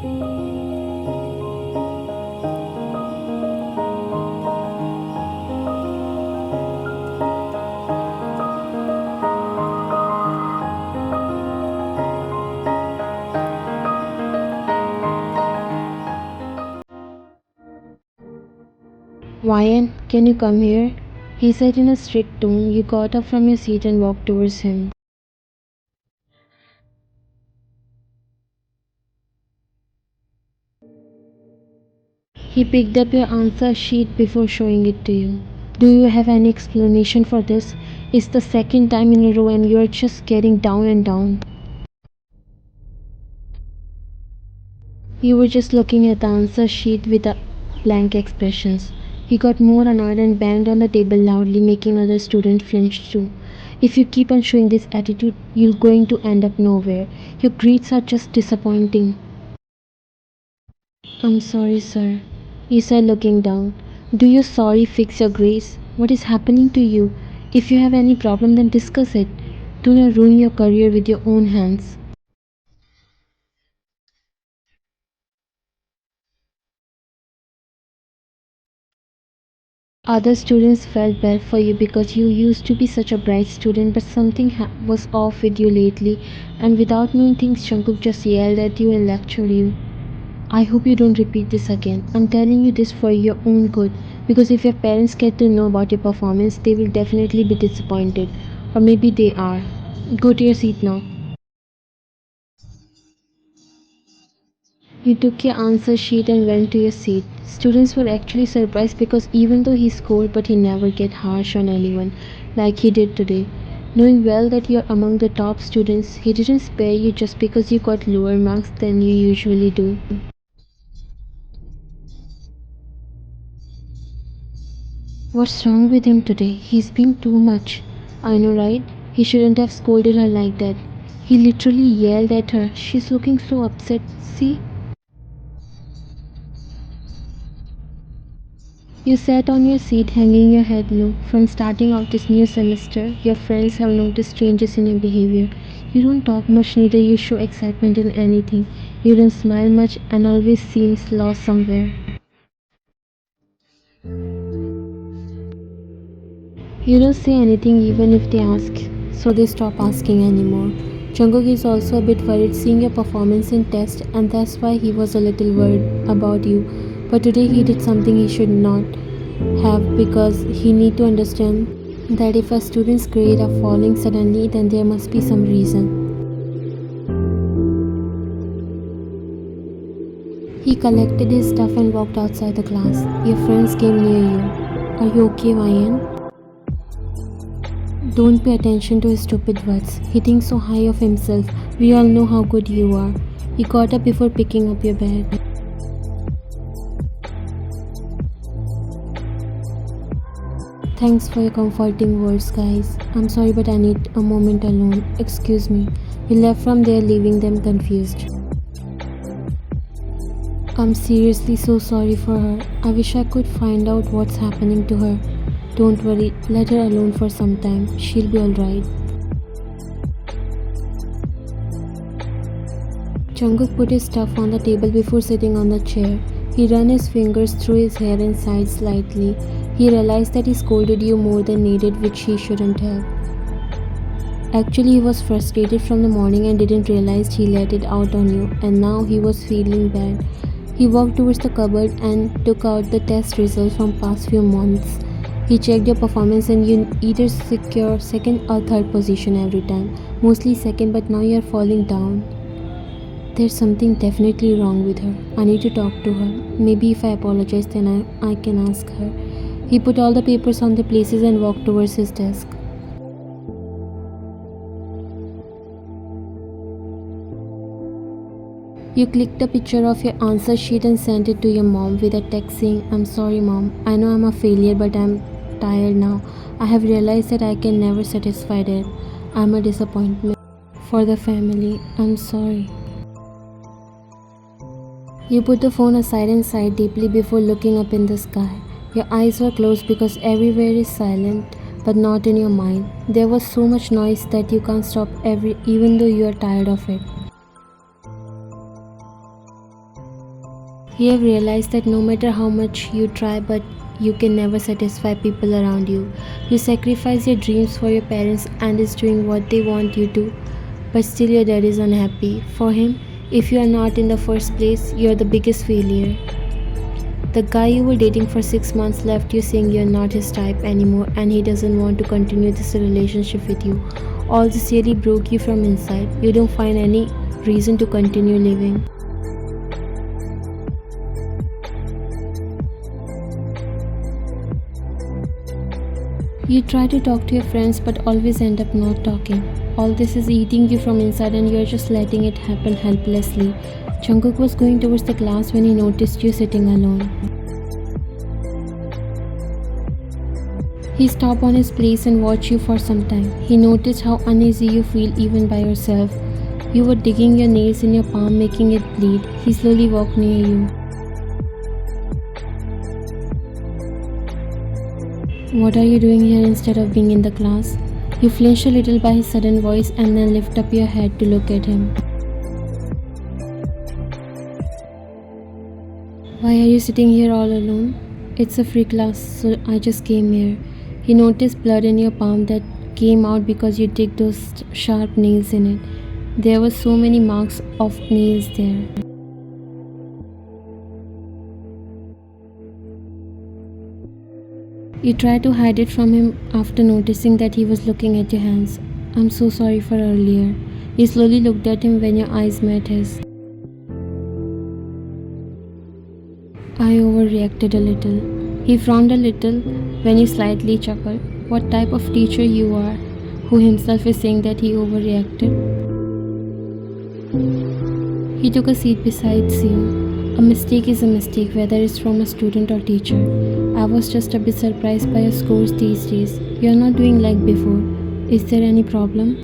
Ryan, can you come here? He said in a strict tone. You got up from your seat and walked towards him. He picked up your answer sheet before showing it to you. Do you have any explanation for this? It's the second time in a row and you're just getting down and down. You were just looking at the answer sheet with a blank expressions. He got more annoyed and banged on the table loudly, making other students flinch too. If you keep on showing this attitude, you're going to end up nowhere. Your grades are just disappointing. I'm sorry, sir, he said, looking down. Do you sorry fix your grades? What is happening to you? If you have any problem, then discuss it. Do not ruin your career with your own hands. Other students felt bad for you because you used to be such a bright student, but something was off with you lately, and without knowing things, Jungkook just yelled at you and lectured you. I hope you don't repeat this again. I'm telling you this for your own good, because if your parents get to know about your performance, they will definitely be disappointed. Or maybe they are. Go to your seat now. You took your answer sheet and went to your seat. Students were actually surprised because even though he scored, but he never get harsh on anyone like he did today. Knowing well that you're among the top students, he didn't spare you just because you got lower marks than you usually do. What's wrong with him today? He's being too much. I know, right? He shouldn't have scolded her like that. He literally yelled at her. She's looking so upset. See? You sat on your seat hanging your head low. From starting out this new semester, your friends have noticed changes in your behavior. You don't talk much, neither you show excitement in anything. You don't smile much and always seems lost somewhere. You don't say anything even if they ask, so they stop asking anymore. Jungkook is also a bit worried seeing your performance in test, and that's why he was a little worried about you. But today he did something he should not have because he need to understand that if a student's grade are falling suddenly, then there must be some reason. He collected his stuff and walked outside the class. Your friends came near you. Are you okay, Ryan? Don't pay attention to his stupid words. He thinks so high of himself. We all know how good you are. He got up before picking up your bag. Thanks for your comforting words, guys. I'm sorry, but I need a moment alone. Excuse me. He left from there, leaving them confused. I'm seriously so sorry for her. I wish I could find out what's happening to her. Don't worry, let her alone for some time. She'll be alright. Jungkook put his stuff on the table before sitting on the chair. He ran his fingers through his hair and sighed slightly. He realized that he scolded you more than needed, which he shouldn't have. Actually, he was frustrated from the morning and didn't realize he let it out on you, and now he was feeling bad. He walked towards the cupboard and took out the test results from past few months. He checked your performance and you either secure second or third position every time. Mostly second, but now you are falling down. There's something definitely wrong with her. I need to talk to her. Maybe if I apologize, then I can ask her. He put all the papers on their places and walked towards his desk. You clicked a picture of your answer sheet and sent it to your mom with a text saying, I'm sorry mom, I know I'm a failure but I'm tired now. I have realized that I can never satisfy it. I'm a disappointment for the family. I'm sorry. You put the phone aside and sighed deeply before looking up in the sky. Your eyes were closed because everywhere is silent, but not in your mind. There was so much noise that you can't stop even though you are tired of it. You have realized that no matter how much you try, but you can never satisfy people around you. You sacrifice your dreams for your parents and is doing what they want you to, but still your dad is unhappy. For him, if you are not in the first place, you are the biggest failure. The guy you were dating for 6 months left you saying you're not his type anymore and he doesn't want to continue this relationship with you. All this really broke you from inside. You don't find any reason to continue living. You try to talk to your friends but always end up not talking. All this is eating you from inside and you're just letting it happen helplessly. Jungkook was going towards the class when he noticed you sitting alone. He stopped on his place and watched you for some time. He noticed how uneasy you feel even by yourself. You were digging your nails in your palm, making it bleed. He slowly walked near you. What are you doing here instead of being in the class? You flinch a little by his sudden voice and then lift up your head to look at him. Why are you sitting here all alone? It's a free class, so I just came here. He noticed blood in your palm that came out because you dig those sharp nails in it. There were so many marks of nails there. You tried to hide it from him after noticing that he was looking at your hands. I'm so sorry for earlier. You slowly looked at him when your eyes met his. I overreacted a little. He frowned a little when he slightly chuckled. What type of teacher you are, who himself is saying that he overreacted? He took a seat beside you. A mistake is a mistake, whether it's from a student or teacher. I was just a bit surprised by your scores these days. You're not doing like before. Is there any problem?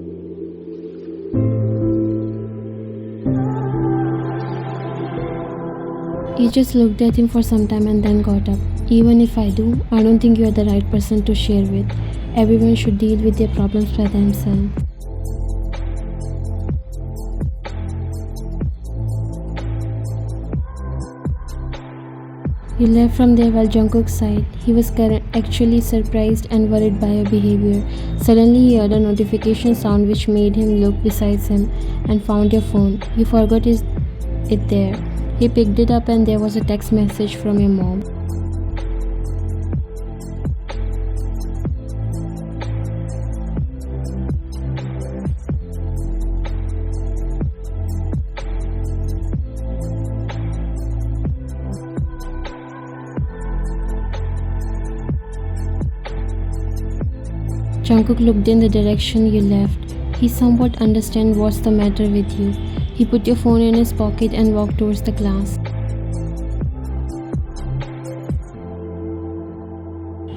You just looked at him for some time and then got up. Even if I do, I don't think you are the right person to share with. Everyone should deal with their problems by themselves. You left from there while Jungkook sighed. He was actually surprised and worried by your behavior. Suddenly he heard a notification sound which made him look beside him and found your phone. You forgot it there. He picked it up and there was a text message from your mom. Jungkook looked in the direction you left. He somewhat understood what's the matter with you. He put your phone in his pocket and walked towards the class.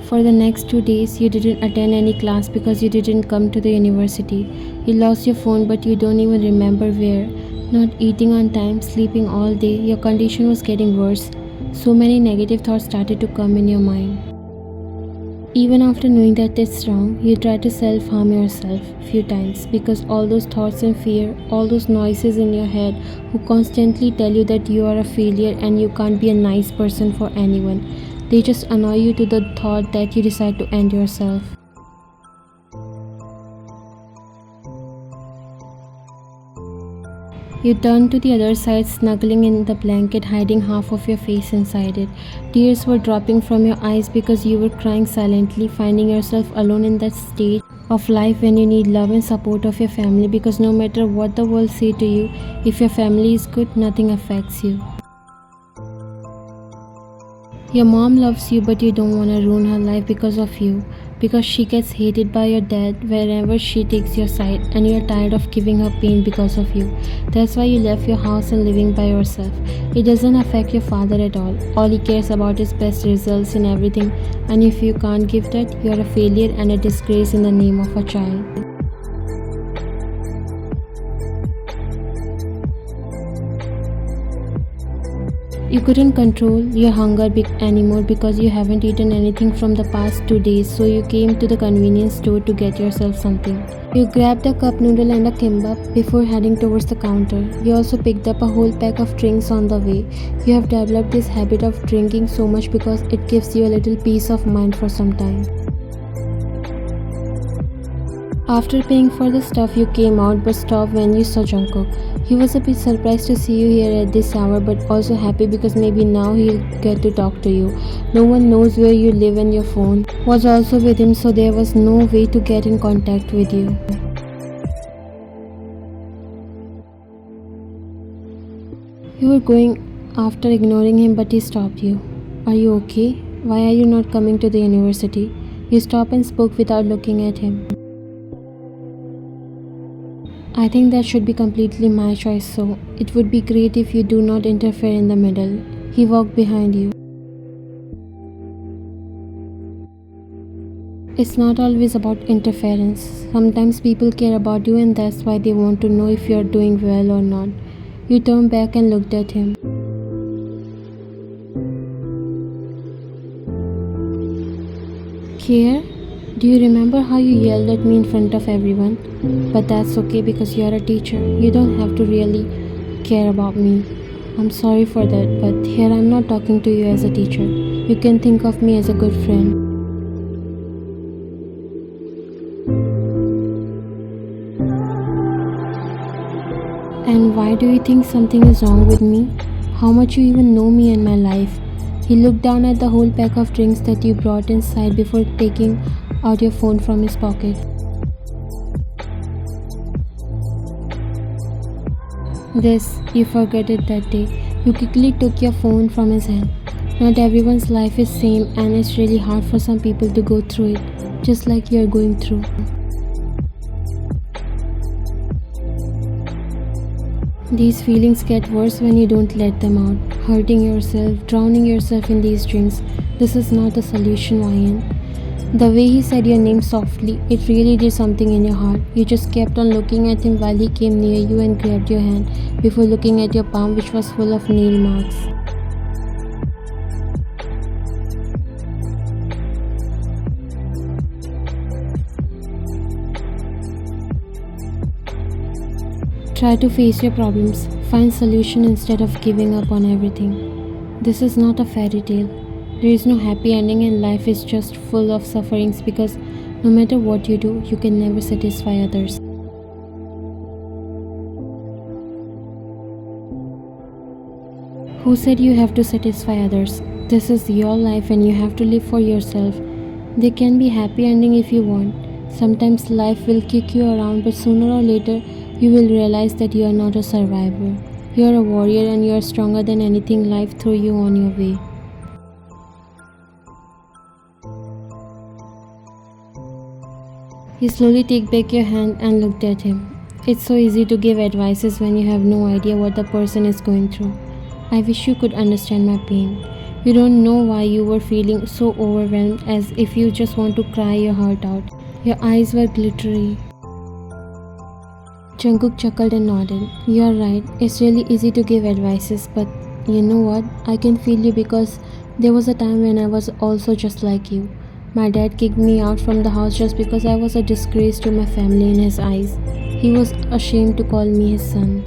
For the next 2 days, you didn't attend any class because you didn't come to the university. You lost your phone but you don't even remember where. Not eating on time, sleeping all day, your condition was getting worse. So many negative thoughts started to come in your mind. Even after knowing that it's wrong, you try to self-harm yourself few times because all those thoughts and fear, all those noises in your head who constantly tell you that you are a failure and you can't be a nice person for anyone, they just annoy you to the thought that you decide to end yourself. You turned to the other side, snuggling in the blanket, hiding half of your face inside it. Tears were dropping from your eyes because you were crying silently, finding yourself alone in that stage of life when you need love and support of your family, because no matter what the world say to you, if your family is good, nothing affects you. Your mom loves you but you don't want to ruin her life because of you, because she gets hated by your dad wherever she takes your side and you're tired of giving her pain because of you. That's why you left your house and living by yourself. It doesn't affect your father at all. All he cares about is best results in everything, and if you can't give that, you're a failure and a disgrace in the name of a child. You couldn't control your hunger anymore because you haven't eaten anything from the past 2 days, so you came to the convenience store to get yourself something. You grabbed a cup noodle and a kimbap before heading towards the counter. You also picked up a whole pack of drinks on the way. You have developed this habit of drinking so much because it gives you a little peace of mind for some time. After paying for the stuff, you came out but stopped when you saw Jungkook. He was a bit surprised to see you here at this hour but also happy because maybe now he'll get to talk to you. No one knows where you live and your phone was also with him, so there was no way to get in contact with you. You were going after ignoring him but he stopped you. Are you okay? Why are you not coming to the university? You stopped and spoke without looking at him. I think that should be completely my choice, so it would be great if you do not interfere in the middle. He walked behind you. It's not always about interference. Sometimes people care about you and that's why they want to know if you're doing well or not. You turned back and looked at him. Care? Do you remember how you yelled at me in front of everyone? But that's okay because you're a teacher. You don't have to really care about me. I'm sorry for that, but here I'm not talking to you as a teacher. You can think of me as a good friend. And why do you think something is wrong with me? How much you even know me and my life? He looked down at the whole pack of drinks that you brought inside before taking out your phone from his pocket. This, you forgot it that day. You quickly took your phone from his hand. Not everyone's life is same and it's really hard for some people to go through it, just like you're going through. These feelings get worse when you don't let them out. Hurting yourself, drowning yourself in these drinks. This is not the solution, Ryan. The way he said your name softly, it really did something in your heart. You just kept on looking at him while he came near you and grabbed your hand before looking at your palm, which was full of nail marks. Try to face your problems. Find solution instead of giving up on everything. This is not a fairy tale. There is no happy ending and life is just full of sufferings because no matter what you do, you can never satisfy others. Who said you have to satisfy others? This is your life and you have to live for yourself. There can be happy ending if you want. Sometimes life will kick you around, but sooner or later you will realize that you are not a survivor. You are a warrior and you are stronger than anything life threw you on your way. You slowly take back your hand and looked at him. It's so easy to give advices when you have no idea what the person is going through. I wish you could understand my pain. You don't know why you were feeling so overwhelmed, as if you just want to cry your heart out. Your eyes were glittery. Jungkook chuckled and nodded. You're right, it's really easy to give advices, but you know what? I can feel you because there was a time when I was also just like you. My dad kicked me out from the house just because I was a disgrace to my family in his eyes. He was ashamed to call me his son.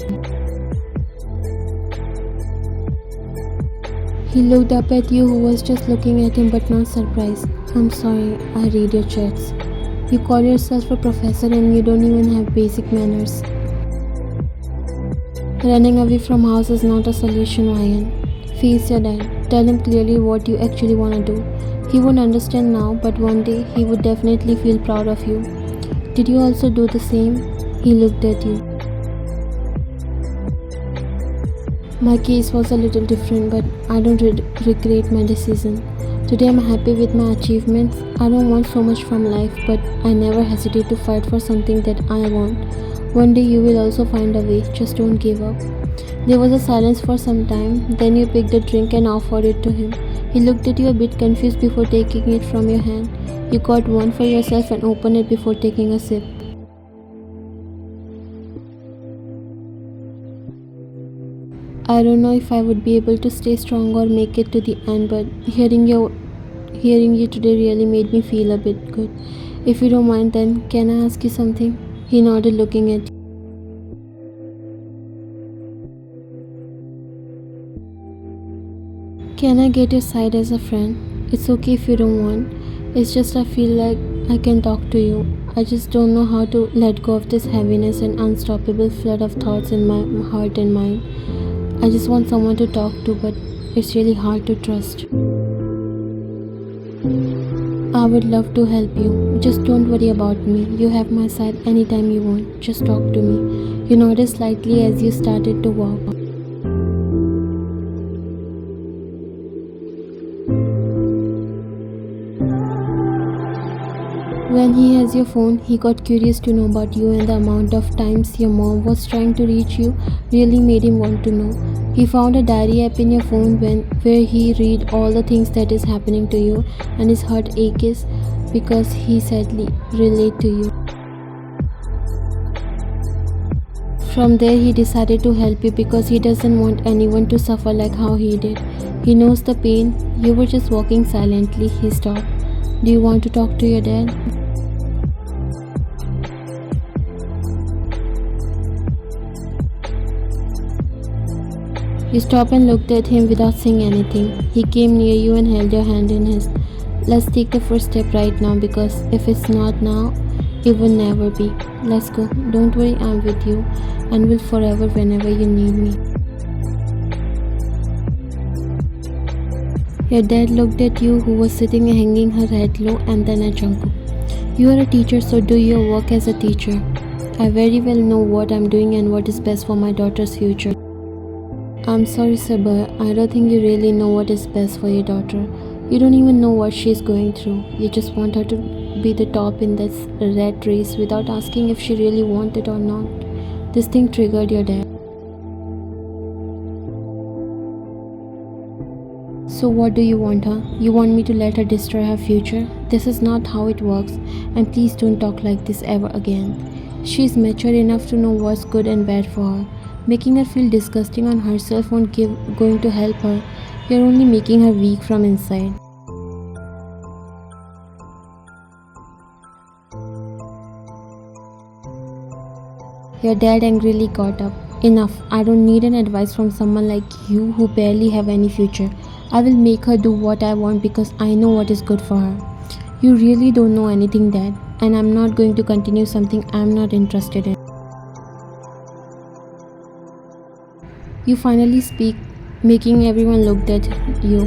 He looked up at you, who was just looking at him but not surprised. I'm sorry, I read your chats. You call yourself a professor and you don't even have basic manners. Running away from house is not a solution, Ryan. Face your dad. Tell him clearly what you actually want to do. He won't understand now, but one day he would definitely feel proud of you. Did you also do the same? He looked at you. My case was a little different, but I don't regret my decision. Today I'm happy with my achievements. I don't want so much from life, but I never hesitate to fight for something that I want. One day you will also find a way, just don't give up. There was a silence for some time, then you picked a drink and offered it to him. He looked at you a bit confused before taking it from your hand. You got one for yourself and opened it before taking a sip. I don't know if I would be able to stay strong or make it to the end, but hearing you today really made me feel a bit good. If you don't mind, then can I ask you something? He nodded, looking at you. Can I get your side as a friend? It's okay if you don't want. It's just I feel like I can talk to you. I just don't know how to let go of this heaviness and unstoppable flood of thoughts in my heart and mind. I just want someone to talk to, but it's really hard to trust. I would love to help you. Just don't worry about me. You have my side anytime you want. Just talk to me. You nodded slightly as you started to walk. When he has your phone, he got curious to know about you, and the amount of times your mom was trying to reach you really made him want to know. He found a diary app in your phone where he read all the things that is happening to you, and his heart aches because he sadly relate to you. From there he decided to help you because he doesn't want anyone to suffer like how he did. He knows the pain. You were just walking silently. He stopped. Do you want to talk to your dad? You stopped and looked at him without saying anything. He came near you and held your hand in his. Let's take the first step right now, because if it's not now, it will never be. Let's go. Don't worry, I'm with you and will forever whenever you need me. Your dad looked at you, who was sitting hanging her head low, and then at Jungkook. You are a teacher, so do your work as a teacher. I very well know what I'm doing and what is best for my daughter's future. I'm sorry, sir, but I don't think you really know what is best for your daughter. You don't even know what she's going through. You just want her to be the top in this rat race without asking if she really wants it or not. This thing triggered your dad. So what do you want, huh? You want me to let her destroy her future? This is not how it works, and please don't talk like this ever again. She's mature enough to know what's good and bad for her. Making her feel disgusting on herself won't going to help her. You're only making her weak from inside. Your dad angrily got up. Enough. I don't need an advice from someone like you who barely have any future. I will make her do what I want because I know what is good for her. You really don't know anything, Dad, and I'm not going to continue something I'm not interested in. You finally speak, making everyone look at you.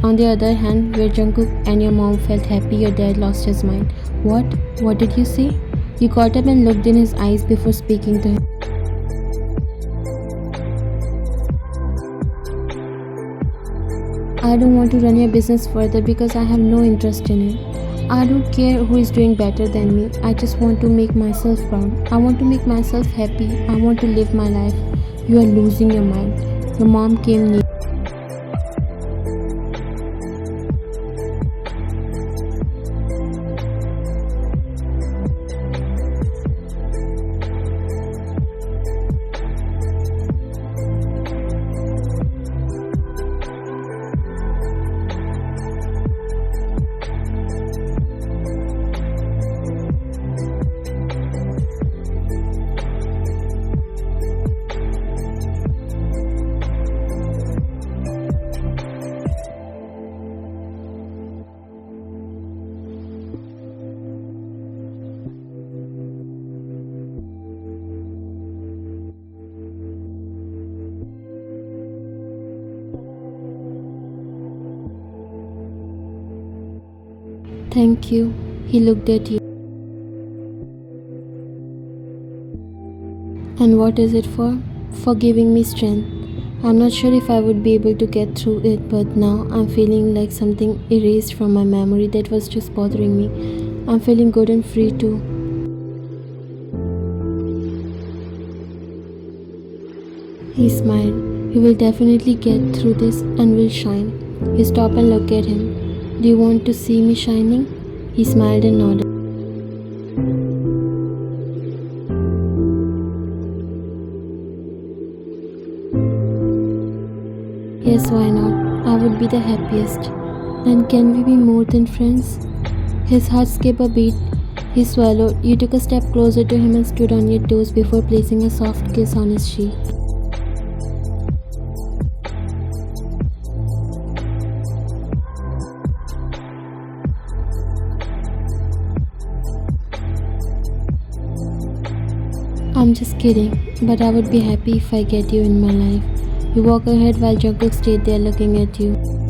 On the other hand, where Jungkook and your mom felt happy, your dad lost his mind. What? What did you say? You got up and looked in his eyes before speaking to him. I don't want to run your business further because I have no interest in it. I don't care who is doing better than me. I just want to make myself proud. I want to make myself happy. I want to live my life. You are losing your mind. Your mom came near. Thank you. He looked at you. And what is it for? For giving me strength. I'm not sure if I would be able to get through it, but now I'm feeling like something erased from my memory that was just bothering me. I'm feeling good and free too. He smiled. You will definitely get through this and will shine. You stop and look at him. Do you want to see me shining? He smiled and nodded. Yes, why not? I would be the happiest. Then can we be more than friends? His heart skipped a beat. He swallowed. You took a step closer to him and stood on your toes before placing a soft kiss on his cheek. I'm just kidding, but I would be happy if I get you in my life. You walk ahead while Jungkook stayed there looking at you.